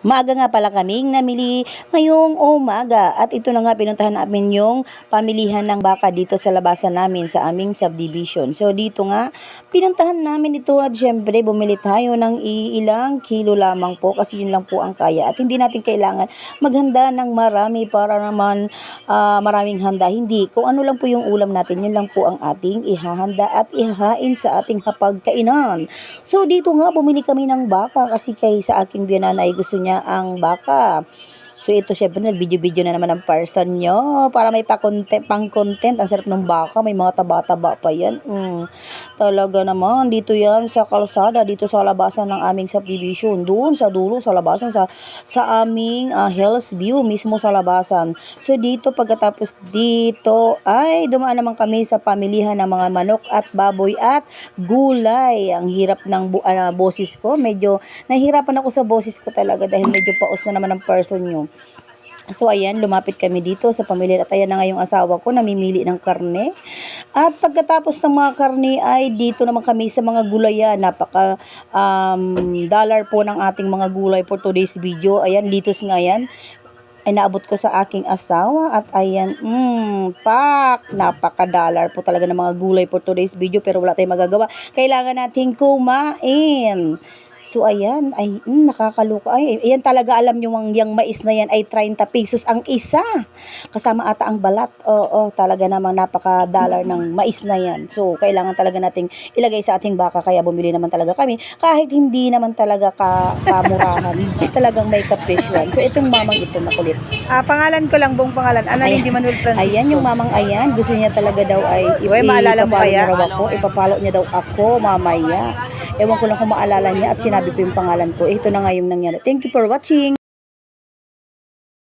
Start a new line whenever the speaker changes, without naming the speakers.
Maaga nga pala kaming namili ngayong umaga at ito na nga pinuntahan namin yung pamilihan ng baka dito sa labasan namin sa aming subdivision. So dito nga pinuntahan namin ito at syempre bumili tayo ng ilang kilo lamang po kasi yun lang po ang kaya at hindi natin kailangan maghanda ng marami para naman maraming handa. Hindi, kung ano lang po yung ulam natin yun lang po ang ating ihahanda at ihahain sa ating hapagkainan. So dito nga bumili kami ng baka kasi kay sa aking biyanan ay gusto niya ang baka. So ito syempre nag-video-video na naman ang person nyo para may pang-content. Ang sarap ng baka, may mga taba-taba pa yan. Talaga naman, dito yan sa kalsada, dito sa labasan ng aming subdivision. Doon sa dulo, sa labasan, sa aming Hills View, mismo sa labasan. So dito, pagkatapos dito, ay dumaan naman kami sa pamilihan ng mga manok at baboy at gulay. Ang hirap ng boses ko. Medyo nahihirapan ako sa boses ko talaga dahil medyo paos na naman ang person nyo. So ayan, lumapit kami dito sa pamilya at ayan na nga yung asawa ko namimili ng karne. At pagkatapos ng mga karne ay dito naman kami sa mga gulayan. Napaka dollar po ng ating mga gulay for today's video. Ayan, litos nga yan. Ay naabot ko sa aking asawa at ayan, napaka-dollar po talaga ng mga gulay for today's video pero wala tayong magagawa. Kailangan nating kumain. So ayan, ay nakakaluka. Ay, ayan talaga alam nyo yung mais na yan ay 30 pesos ang isa. Kasama ata ang balat. Oo, talaga namang napaka-dollar ng mais na yan. So kailangan talaga nating ilagay sa ating baka kaya bumili naman talaga kami. Kahit hindi naman talaga kamurahan. Hindi talagang may kapresyon. So itong mamang ito makulit.
Pangalan ko lang, buong pangalan.
Ayan.
Hindi Manuel Francisco.
Ayan yung mamang ayan. Gusto niya talaga daw ay
maalala mo kaya?
Ipapalo niya daw ako mamaya. Ewan ko lang kung maalala niya at sinabi ko yung pangalan ko. Ito na nga yung nangyari. Thank you for watching.